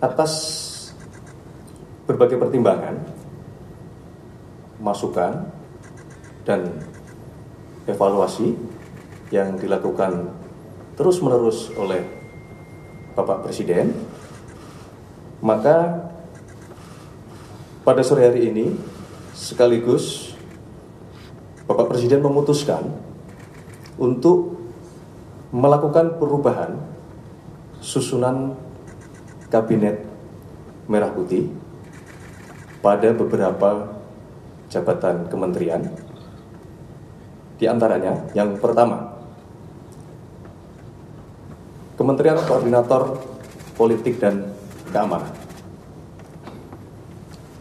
atas berbagai pertimbangan, masukan, dan evaluasi yang dilakukan terus-menerus oleh Bapak Presiden, maka pada sore hari ini sekaligus Bapak Presiden memutuskan untuk melakukan perubahan susunan Kabinet Merah Putih pada beberapa jabatan kementerian. Di antaranya, yang pertama, Kementerian Koordinator Politik dan Keamanan.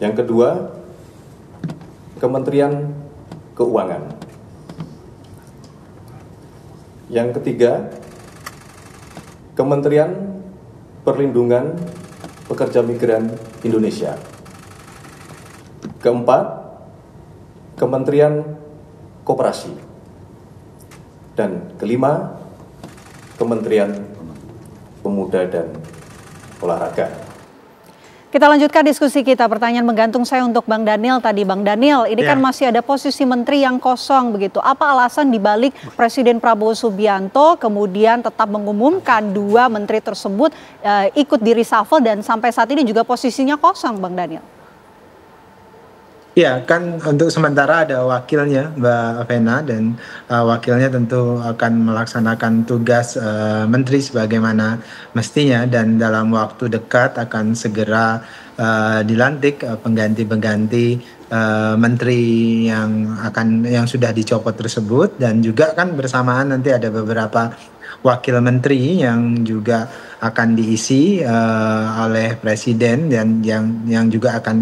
Yang kedua, Kementerian Keuangan. Yang ketiga, Kementerian Perlindungan Pekerja Migran Indonesia. Keempat, Kementerian Koperasi. Dan kelima, Kementerian Pemuda dan Olahraga. Kita lanjutkan diskusi kita. Pertanyaan menggantung saya untuk Bang Daniel tadi. Bang Daniel, ini kan masih ada posisi menteri yang kosong begitu. Apa alasan dibalik Presiden Prabowo Subianto kemudian tetap mengumumkan 2 menteri tersebut ikut di reshuffle dan sampai saat ini juga posisinya kosong, Bang Daniel? Ya, kan untuk sementara ada wakilnya Mbak Vena, dan wakilnya tentu akan melaksanakan tugas menteri sebagaimana mestinya, dan dalam waktu dekat akan segera dilantik pengganti-pengganti menteri yang sudah dicopot tersebut, dan juga kan bersamaan nanti ada beberapa wakil menteri yang juga akan diisi oleh presiden dan yang juga akan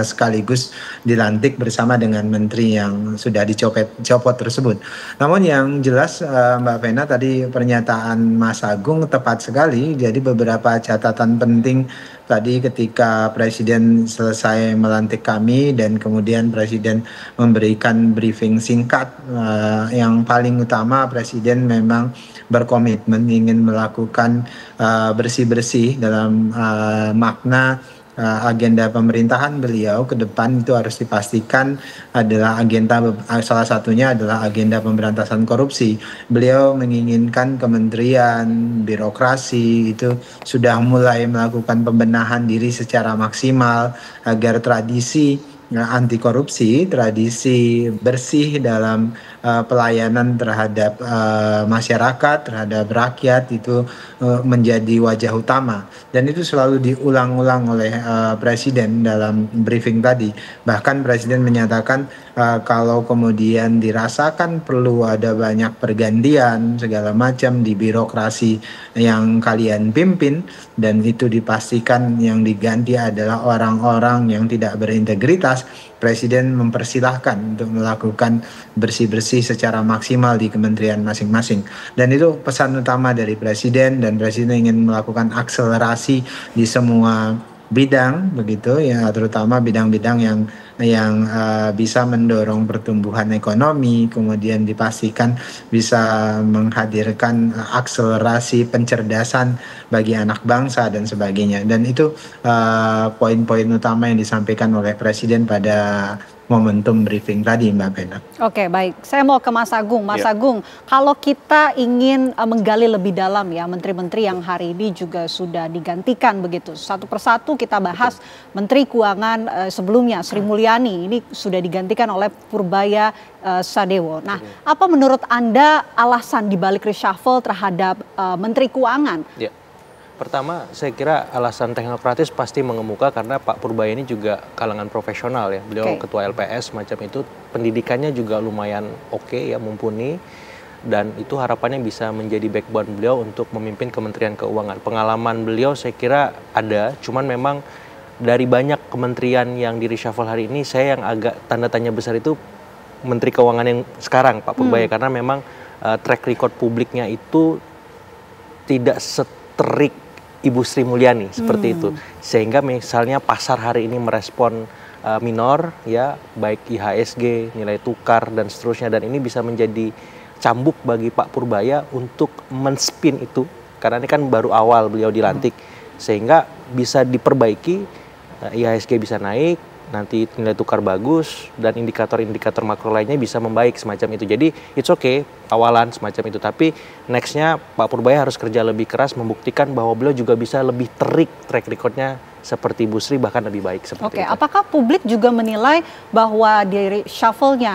sekaligus dilantik bersama dengan menteri yang sudah dicopot tersebut. Namun yang jelas Mbak Vena, tadi pernyataan Mas Agung tepat sekali. Jadi beberapa catatan penting tadi ketika Presiden selesai melantik kami dan kemudian Presiden memberikan briefing singkat, yang paling utama Presiden memang berkomitmen ingin melakukan bersih-bersih dalam makna agenda pemerintahan beliau ke depan. Itu harus dipastikan adalah salah satunya adalah agenda pemberantasan korupsi. Beliau menginginkan kementerian, birokrasi itu sudah mulai melakukan pembenahan diri secara maksimal agar tradisi anti korupsi, tradisi bersih dalam pelayanan terhadap masyarakat, terhadap rakyat itu menjadi wajah utama, dan itu selalu diulang-ulang oleh Presiden dalam briefing tadi. Bahkan Presiden menyatakan kalau kemudian dirasakan perlu ada banyak pergantian segala macam di birokrasi yang kalian pimpin, dan itu dipastikan yang diganti adalah orang-orang yang tidak berintegritas, Presiden mempersilahkan untuk melakukan bersih-bersih secara maksimal di kementerian masing-masing. Dan itu pesan utama dari Presiden, dan Presiden ingin melakukan akselerasi di semua bidang begitu ya, terutama bidang-bidang yang bisa mendorong pertumbuhan ekonomi, kemudian dipastikan bisa menghadirkan akselerasi pencerdasan bagi anak bangsa dan sebagainya. Dan itu poin-poin utama yang disampaikan oleh Presiden pada momentum briefing tadi, Mbak Pena. Oke, baik. Saya mau ke Mas Agung. Mas Agung, kalau kita ingin menggali lebih dalam ya, menteri-menteri yang hari ini juga sudah digantikan begitu. Satu persatu kita bahas. Menteri Keuangan sebelumnya, Sri Mulyani, ini sudah digantikan oleh Purbaya Sadewo. Nah, apa menurut Anda alasan dibalik reshuffle terhadap Menteri Keuangan? Ya. Pertama, saya kira alasan teknokratis pasti mengemuka karena Pak Purbaya ini juga kalangan profesional ya. Beliau ketua LPS macam itu, pendidikannya juga lumayan oke ya, mumpuni, dan itu harapannya bisa menjadi backbone beliau untuk memimpin Kementerian Keuangan. Pengalaman beliau saya kira ada, cuman memang dari banyak kementerian yang di reshuffle hari ini, saya yang agak tanda tanya besar itu Menteri Keuangan yang sekarang Pak Purbaya, karena memang track record publiknya itu tidak seterik Ibu Sri Mulyani seperti itu, sehingga misalnya pasar hari ini merespon minor ya, baik IHSG, nilai tukar dan seterusnya, dan ini bisa menjadi cambuk bagi Pak Purbaya untuk men-spin itu, karena ini kan baru awal beliau dilantik, sehingga bisa diperbaiki, IHSG bisa naik, nanti nilai tukar bagus, dan indikator-indikator makro lainnya bisa membaik semacam itu. Jadi it's okay awalan semacam itu, tapi nextnya Pak Purbaya harus kerja lebih keras membuktikan bahwa beliau juga bisa lebih terik track recordnya seperti Bu Sri, bahkan lebih baik seperti itu. Apakah publik juga menilai bahwa dari shuffle-nya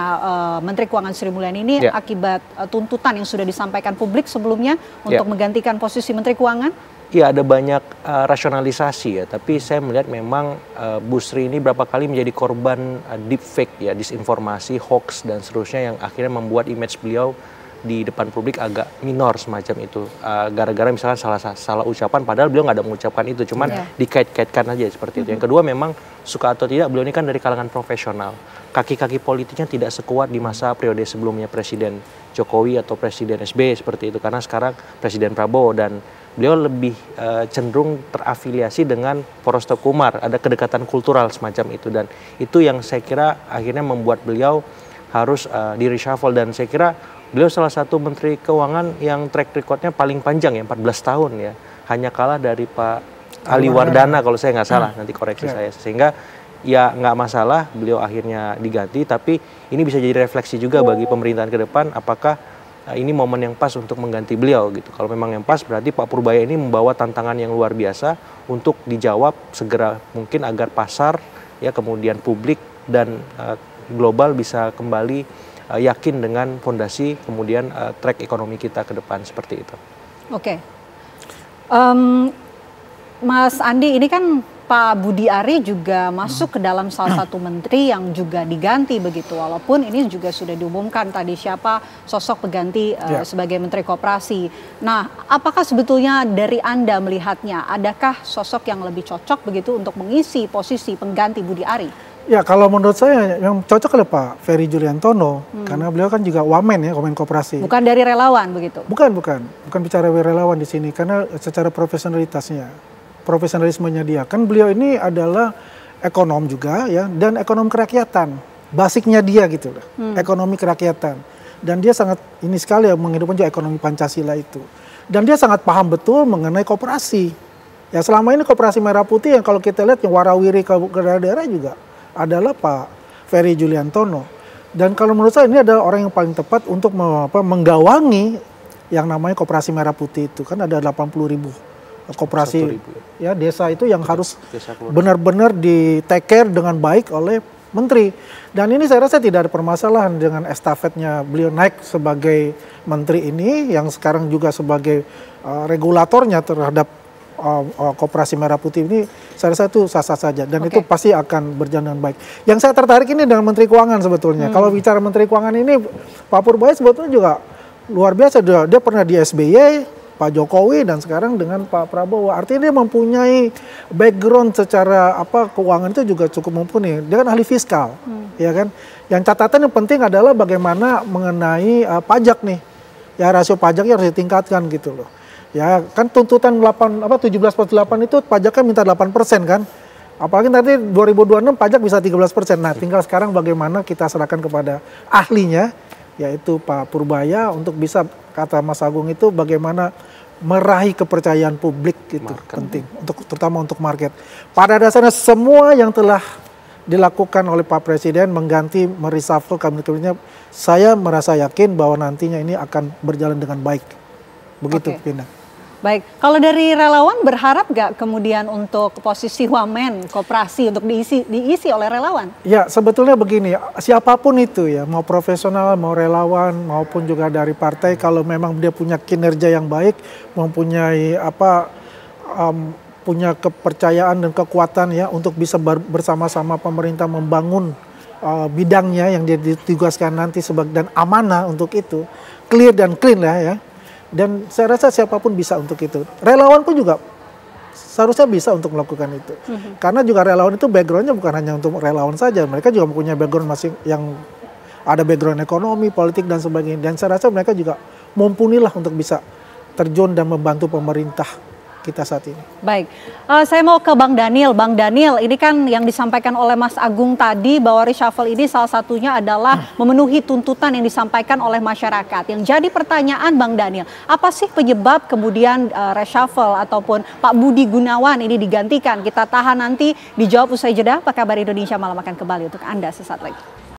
Menteri Keuangan Sri Mulyani ini akibat tuntutan yang sudah disampaikan publik sebelumnya untuk menggantikan posisi Menteri Keuangan? Iya, ada banyak rasionalisasi ya, tapi saya melihat memang Bu Sri ini berapa kali menjadi korban deepfake ya, disinformasi, hoax dan seterusnya yang akhirnya membuat image beliau di depan publik agak minor semacam itu. Gara-gara misalkan salah ucapan, padahal beliau nggak ada mengucapkan itu, cuman dikait-kaitkan aja seperti itu. Yang kedua, memang suka atau tidak beliau ini kan dari kalangan profesional. Kaki-kaki politiknya tidak sekuat di masa periode sebelumnya Presiden Jokowi atau Presiden SBY seperti itu, karena sekarang Presiden Prabowo, dan beliau lebih cenderung terafiliasi dengan poros Teuku Umar, ada kedekatan kultural semacam itu, dan itu yang saya kira akhirnya membuat beliau harus di reshuffle. Dan saya kira beliau salah satu Menteri Keuangan yang track recordnya paling panjang ya, 14 tahun ya, hanya kalah dari Pak Ali Wardana kalau saya nggak salah, nanti koreksi saya. Sehingga ya nggak masalah beliau akhirnya diganti, tapi ini bisa jadi refleksi juga bagi pemerintahan ke depan, apakah ini momen yang pas untuk mengganti beliau gitu. Kalau memang yang pas, berarti Pak Purbaya ini membawa tantangan yang luar biasa untuk dijawab segera mungkin agar pasar ya, kemudian publik dan global bisa kembali yakin dengan fondasi kemudian track ekonomi kita ke depan seperti itu. Oke. Mas Andi, ini kan Pak Budi Ari juga masuk ke dalam salah satu menteri yang juga diganti begitu, walaupun ini juga sudah diumumkan tadi siapa sosok pengganti sebagai Menteri Koperasi. Nah, apakah sebetulnya dari Anda melihatnya, adakah sosok yang lebih cocok begitu untuk mengisi posisi pengganti Budi Ari? Ya, kalau menurut saya yang cocok adalah Pak Ferry Juliantono, karena beliau kan juga wamen ya, wamen koperasi. Bukan dari relawan begitu? Bukan bicara relawan di sini, karena secara profesionalismenya dia, kan beliau ini adalah ekonom juga ya, dan ekonom kerakyatan, basicnya dia gitu loh, ekonomi kerakyatan. Dan dia sangat ini sekali ya, menghidupkan juga ekonomi Pancasila itu. Dan dia sangat paham betul mengenai koperasi. Ya, selama ini koperasi Merah Putih yang kalau kita lihat yang warawiri ke daerah-daerah juga adalah Pak Ferry Juliantono. Dan kalau menurut saya ini adalah orang yang paling tepat untuk menggawangi yang namanya koperasi Merah Putih itu. Kan ada 80.000 koperasi ya desa itu yang harus benar-benar di take care dengan baik oleh menteri. Dan ini saya rasa tidak ada permasalahan dengan estafetnya beliau naik sebagai menteri ini, yang sekarang juga sebagai regulatornya terhadap koperasi Merah Putih ini, saya rasa itu sah-sah saja, dan itu pasti akan berjalan dengan baik. Yang saya tertarik ini dengan Menteri Keuangan sebetulnya. Kalau bicara Menteri Keuangan ini, Pak Purbaya sebetulnya juga luar biasa. Dia pernah di SBY, Pak Jokowi, dan sekarang dengan Pak Prabowo. Artinya dia mempunyai background secara keuangan itu juga cukup mumpuni. Dia kan ahli fiskal, ya kan. Yang catatan yang penting adalah bagaimana mengenai pajak nih. Ya, rasio pajaknya harus ditingkatkan gitu loh. Ya kan tuntutan 17/8 itu pajaknya minta 8% kan. Apalagi nanti 2026 pajak bisa 13%. Nah, tinggal sekarang bagaimana kita serahkan kepada ahlinya, yaitu Pak Purbaya, untuk bisa, kata Mas Agung itu, bagaimana meraih kepercayaan publik itu penting, terutama untuk market. Pada dasarnya semua yang telah dilakukan oleh Pak Presiden mengganti, mereshuffle kabinetnya, saya merasa yakin bahwa nantinya ini akan berjalan dengan baik. Begitu, Pina. Baik, kalau dari relawan berharap nggak kemudian untuk posisi wamen koperasi untuk diisi oleh relawan? Ya, sebetulnya begini, siapapun itu ya, mau profesional, mau relawan, maupun juga dari partai, kalau memang dia punya kinerja yang baik, mempunyai punya kepercayaan dan kekuatan ya untuk bisa bersama-sama pemerintah membangun bidangnya yang dia ditugaskan nanti dan amanah untuk itu, clear dan clean lah ya. Dan saya rasa siapapun bisa untuk itu. Relawan pun juga seharusnya bisa untuk melakukan itu. Karena juga relawan itu backgroundnya bukan hanya untuk relawan saja. Mereka juga mempunyai background masing yang ada background ekonomi, politik, dan sebagainya. Dan saya rasa mereka juga mumpuni lah untuk bisa terjun dan membantu pemerintah kita saat ini. Baik, saya mau ke Bang Daniel. Bang Daniel, ini kan yang disampaikan oleh Mas Agung tadi bahwa reshuffle ini salah satunya adalah memenuhi tuntutan yang disampaikan oleh masyarakat. Yang jadi pertanyaan Bang Daniel, apa sih penyebab kemudian reshuffle ataupun Pak Budi Gunawan ini digantikan? Kita tahan nanti, dijawab usai jeda. Apa kabar Indonesia Malam akan kembali untuk Anda sesaat lagi.